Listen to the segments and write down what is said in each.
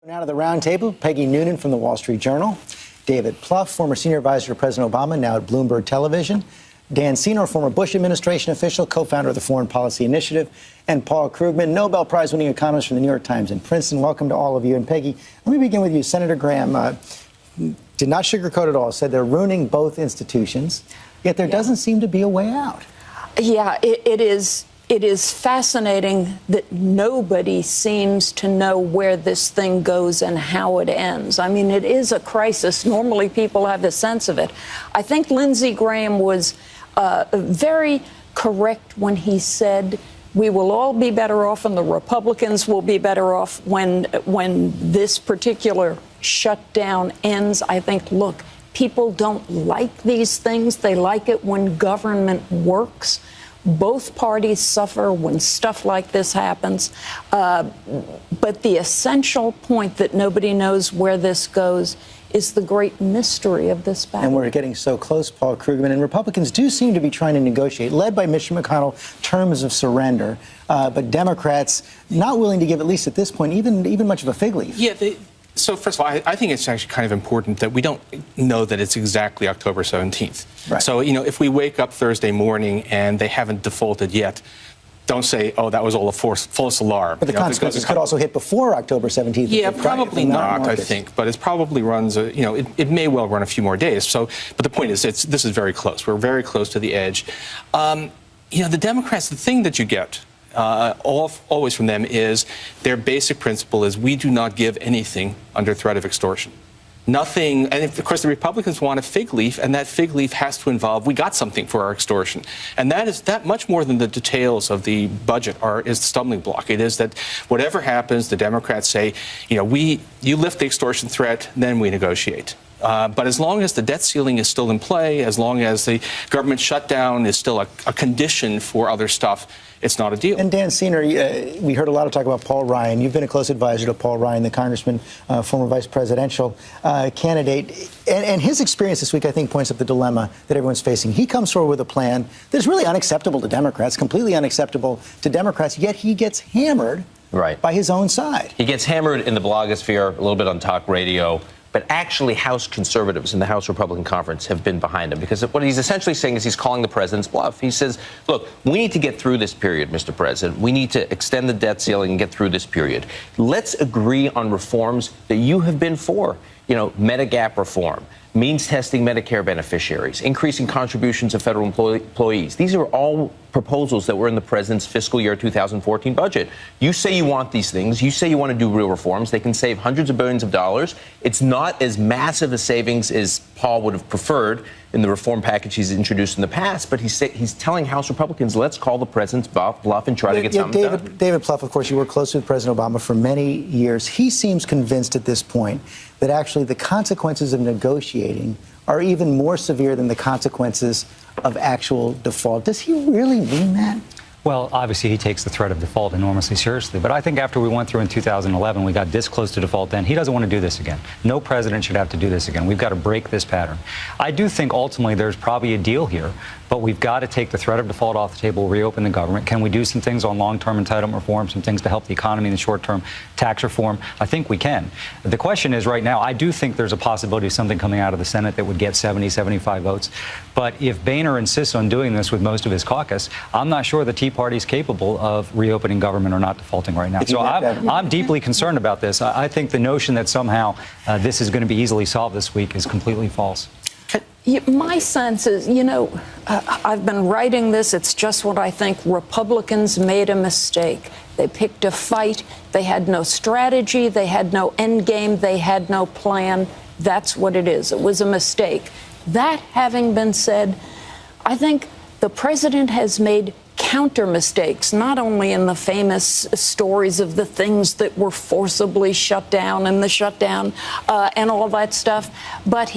Now to the Roundtable, Peggy Noonan from the Wall Street Journal, David Plouffe, former senior advisor to President Obama, now at Bloomberg Television, Dan Senor, former Bush administration official, co-founder of the Foreign Policy Initiative, and Paul Krugman, Nobel Prize-winning economist from the New York Times in Princeton. Welcome to all of you. And Peggy, let me begin with you. Senator Graham did not sugarcoat at all, said they're ruining both institutions, yet there doesn't seem to be a way out. Yeah, it is fascinating that nobody seems to know where this thing goes and how it ends. I mean, it is a crisis. Normally, people have a sense of it. I think Lindsey Graham was very correct when he said we will all be better off and the Republicans will be better off when this particular shutdown ends. I think, look, people don't like these things. They like it when government works. Both parties suffer when stuff like this happens. But the essential point that nobody knows where this goes is the great mystery of this battle. And we're getting so close, Paul Krugman. And Republicans do seem to be trying to negotiate, led by Mitch McConnell, terms of surrender. But Democrats not willing to give, at least at this point, even much of a fig leaf. Yeah. So, first of all, I think it's actually kind of important that we don't know that it's exactly October 17th. Right. So, if we wake up Thursday morning and they haven't defaulted yet, don't say, oh, that was all a false alarm. But the consequences could also hit before October 17th. Yeah, probably not, I think. But it probably runs, it may well run a few more days. So, but the point is, this is very close. We're very close to the edge. The Democrats, the thing that you get always from them is their basic principle is we do not give anything under threat of extortion. Nothing, and of course the Republicans want a fig leaf, and that fig leaf has to involve we got something for our extortion. And that much more than the details of the budget is the stumbling block. It is that whatever happens, the Democrats say, you lift the extortion threat, then we negotiate. But as long as the debt ceiling is still in play, as long as the government shutdown is still a condition for other stuff, it's not a deal. And Dan Senor, we heard a lot of talk about Paul Ryan. You've been a close advisor to Paul Ryan, the congressman, former vice presidential candidate. And his experience this week, I think, points up the dilemma that everyone's facing. He comes forward with a plan that's really unacceptable to Democrats, completely unacceptable to Democrats, yet he gets hammered by his own side. He gets hammered in the blogosphere, a little bit on talk radio. But actually, House conservatives in the House Republican Conference have been behind him, because what he's essentially saying is he's calling the president's bluff. He says, look, we need to get through this period, Mr. President. We need to extend the debt ceiling and get through this period. Let's agree on reforms that you have been for. Medigap reform, means testing Medicare beneficiaries, increasing contributions of federal employees. These are all proposals that were in the president's fiscal year 2014 budget. You say you want these things. You say you want to do real reforms. They can save hundreds of billions of dollars. It's not as massive a savings as Paul would have preferred in the reform package he's introduced in the past, but he's telling House Republicans, let's call the president's bluff and try to get something done. David Plouffe, of course, you worked closely with President Obama for many years. He seems convinced at this point that actually the consequences of negotiating are even more severe than the consequences of actual default. Does he really mean that? Well, obviously, he takes the threat of default enormously seriously. But I think after we went through in 2011, we got this close to default then. He doesn't want to do this again. No president should have to do this again. We've got to break this pattern. I do think ultimately there's probably a deal here, but we've got to take the threat of default off the table, reopen the government. Can we do some things on long-term entitlement reform, some things to help the economy in the short term, tax reform? I think we can. The question is right now, I do think there's a possibility of something coming out of the Senate that would get 70, 75 votes. But if Boehner insists on doing this with most of his caucus, I'm not sure the Tea Party is capable of reopening government or not defaulting right now. So I'm deeply concerned about this. I think the notion that somehow this is going to be easily solved this week is completely false. My sense is, I've been writing this. It's just what I think. Republicans made a mistake. They picked a fight. They had no strategy. They had no end game. They had no plan. That's what it is. It was a mistake. That having been said, I think the president has made counter mistakes, not only in the famous stories of the things that were forcibly shut down and the shutdown and all that stuff, but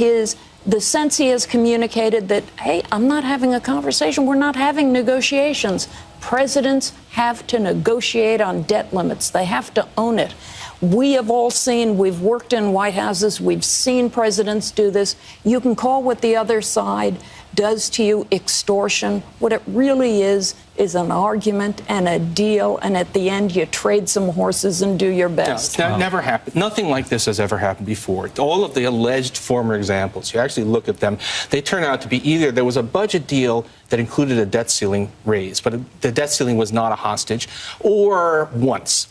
the sense he has communicated that, hey, I'm not having a conversation. We're not having negotiations. Presidents have to negotiate on debt limits. They have to own it. We have all seen, we've worked in White Houses, we've seen presidents do this. You can call what the other side does to you extortion. What it really is an argument and a deal, and at the end you trade some horses and do your best. No, it's never happened. Nothing like this has ever happened before. All of the alleged former examples, you actually look at them, they turn out to be either there was a budget deal that included a debt ceiling raise, but the debt ceiling was not a hostage, or once,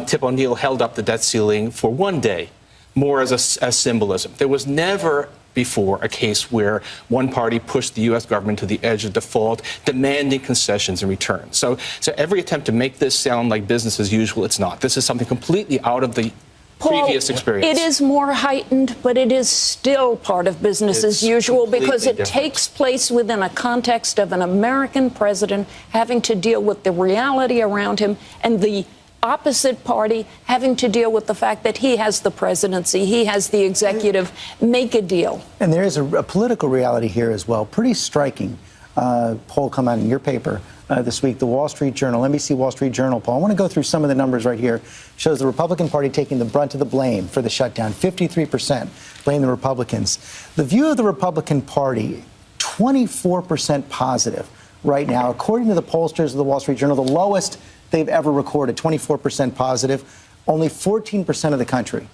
Tip O'Neill held up the debt ceiling for one day, more as a symbolism. There was never before a case where one party pushed the U.S. government to the edge of default, demanding concessions in return. So every attempt to make this sound like business as usual, it's not. This is something completely out of the previous experience. It is more heightened, but it is still part of business as usual because it takes place within a context of an American president having to deal with the reality around him and the opposite party having to deal with the fact that he has the presidency, he has the executive. Make a deal. And there is a political reality here as well. Pretty striking poll come out in your paper this week, the Wall Street Journal, NBC Wall Street Journal poll. I want to go through some of the numbers right here. Shows the Republican Party taking the brunt of the blame for the shutdown. 53% blame the Republicans. The view of the Republican Party, 24% positive right now, according to the pollsters of the Wall Street Journal, the lowest they've ever recorded, 24% positive. Only 14% of the country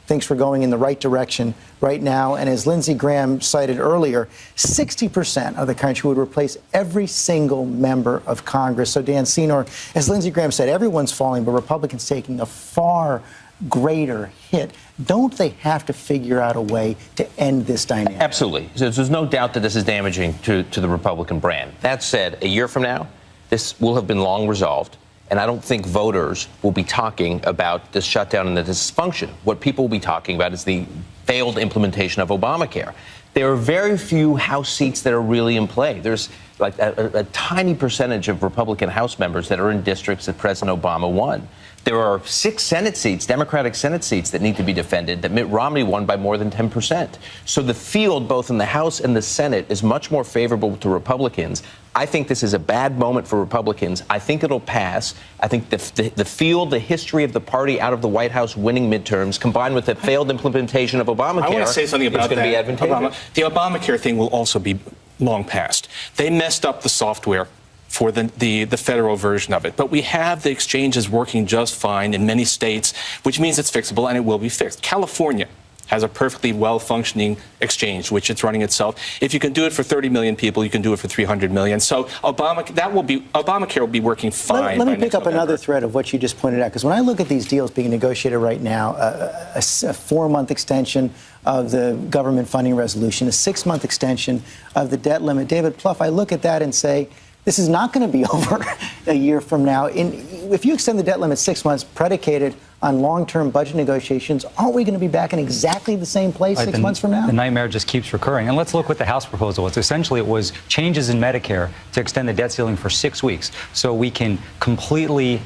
thinks we're going in the right direction right now. And as Lindsey Graham cited earlier, 60% of the country would replace every single member of Congress. So, Dan Senor, as Lindsey Graham said, everyone's falling, but Republicans taking a far greater hit. Don't they have to figure out a way to end this dynamic? Absolutely. There's no doubt that this is damaging to the Republican brand. That said, a year from now, this will have been long resolved. And I don't think voters will be talking about this shutdown and the dysfunction. What people will be talking about is the failed implementation of Obamacare. There are very few House seats that are really in play. There's like a tiny percentage of Republican House members that are in districts that President Obama won. There are 6 Senate seats, Democratic Senate seats, that need to be defended that Mitt Romney won by more than 10%. So the field, both in the House and the Senate, is much more favorable to Republicans. I think this is a bad moment for Republicans. I think it'll pass. I think the field, the history of the party out of the White House winning midterms, combined with the failed implementation of Obamacare, I want to say something about is going to be advantageous. The Obamacare thing will also be long past. They messed up the software for the federal version of it. But we have the exchanges working just fine in many states, which means it's fixable and it will be fixed. California has a perfectly well-functioning exchange, which it's running itself. If you can do it for 30 million people, you can do it for 300 million. So Obamacare will be working fine. Let me pick up another thread of what you just pointed out, because when I look at these deals being negotiated right now, a 4-month extension of the government funding resolution, a 6-month extension of the debt limit, David Plouffe, I look at that and say, this is not going to be over a year from now. If you extend the debt limit 6 months predicated on long-term budget negotiations, aren't we going to be back in exactly the same place 6 months from now? The nightmare just keeps recurring. And let's look what the House proposal was. Essentially, it was changes in Medicare to extend the debt ceiling for 6 weeks so we can completely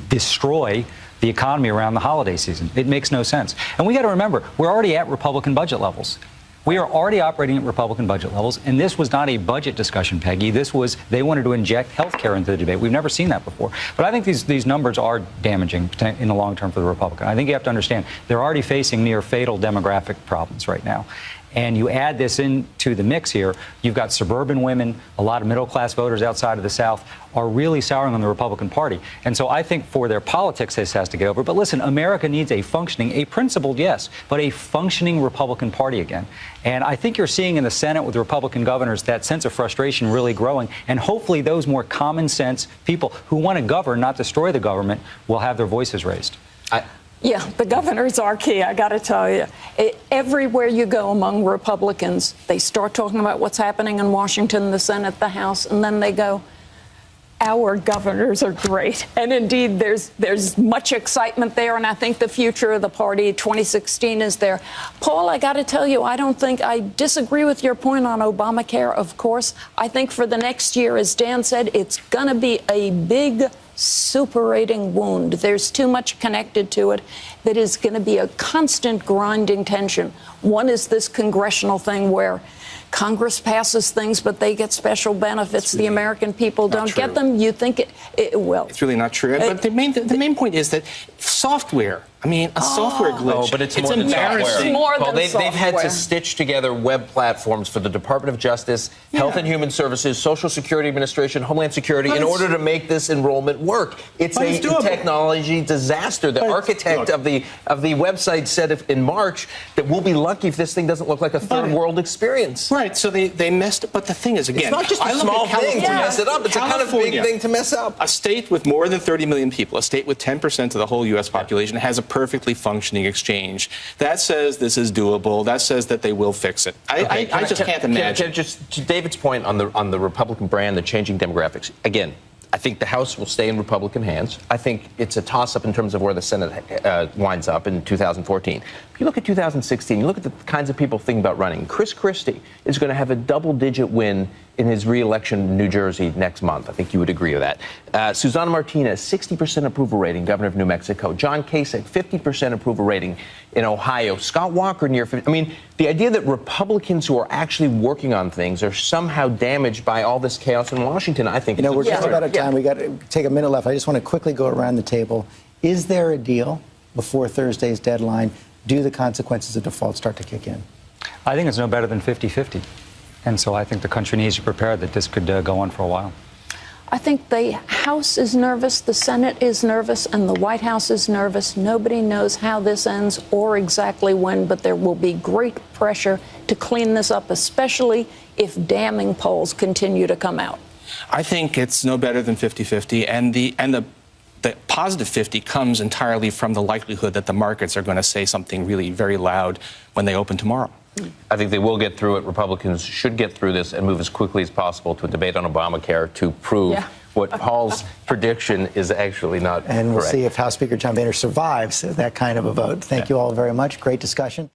destroy the economy around the holiday season. It makes no sense. And we got to remember, we're already at Republican budget levels. We are already operating at Republican budget levels, and this was not a budget discussion, Peggy. This was, they wanted to inject health care into the debate. We've never seen that before. But I think these numbers are damaging in the long term for the Republican. I think you have to understand, they're already facing near fatal demographic problems right now. And you add this into the mix here, you've got suburban women, a lot of middle-class voters outside of the South are really souring on the Republican Party. And so I think for their politics, this has to get over. But listen, America needs a principled, yes, but a functioning Republican Party again. And I think you're seeing in the Senate with Republican governors that sense of frustration really growing. And hopefully those more common sense people who want to govern, not destroy the government, will have their voices raised. Yeah, the governors are key, I got to tell you. Everywhere you go among Republicans, they start talking about what's happening in Washington, the Senate, the House, and then they go, our governors are great. And indeed, there's much excitement there, and I think the future of the party, 2016, is there. Paul, I got to tell you, I disagree with your point on Obamacare, of course. I think for the next year, as Dan said, it's going to be a big suppurating wound. There's too much connected to it that is going to be a constant grinding tension. One is this congressional thing where Congress passes things, but they get special benefits. The American people don't get them. You think it will. It's really not true. But the main point is that software. I mean, a software glitch. Oh, but it's more than embarrassing. software. It's more than they've had to software. stitch together web platforms for the Department of Justice, Health and Human Services, Social Security Administration, Homeland Security, in order to make this enrollment work. It's a technology disaster. The architect of the website said in March that we'll be lucky if this thing doesn't look like a third world experience. Right. So they messed up. But the thing is, again, it's not just a small thing to mess it up. It's a kind of big thing to mess up. A state with more than 30 million people, a state with 10% of the whole U.S. population, has a perfectly functioning exchange. That says this is doable. That says that they will fix it. I just can't imagine. Just to David's point on the Republican brand, the changing demographics. Again, I think the House will stay in Republican hands. I think it's a toss-up in terms of where the Senate winds up in 2014. If you look at 2016, you look at the kinds of people thinking about running. Chris Christie is going to have a double-digit win in his re-election in New Jersey next month. I think you would agree with that. Susana Martinez, 60% approval rating, governor of New Mexico. John Kasich, 50% approval rating in Ohio. Scott Walker, near 50. I mean, the idea that Republicans who are actually working on things are somehow damaged by all this chaos in Washington, I think. We're just about out of time. We got to take a minute left. I just want to quickly go around the table. Is there a deal before Thursday's deadline? Do the consequences of default start to kick in? I think it's no better than 50-50. And so I think the country needs to prepare that this could go on for a while. I think the House is nervous, the Senate is nervous, and the White House is nervous. Nobody knows how this ends or exactly when, but there will be great pressure to clean this up, especially if damning polls continue to come out. I think it's no better than 50-50, and the positive 50 comes entirely from the likelihood that the markets are going to say something really very loud when they open tomorrow. I think they will get through it. Republicans should get through this and move as quickly as possible to a debate on Obamacare to prove what Paul's prediction is actually not correct. And we'll see if House Speaker John Boehner survives that kind of a vote. Thank you all very much. Great discussion.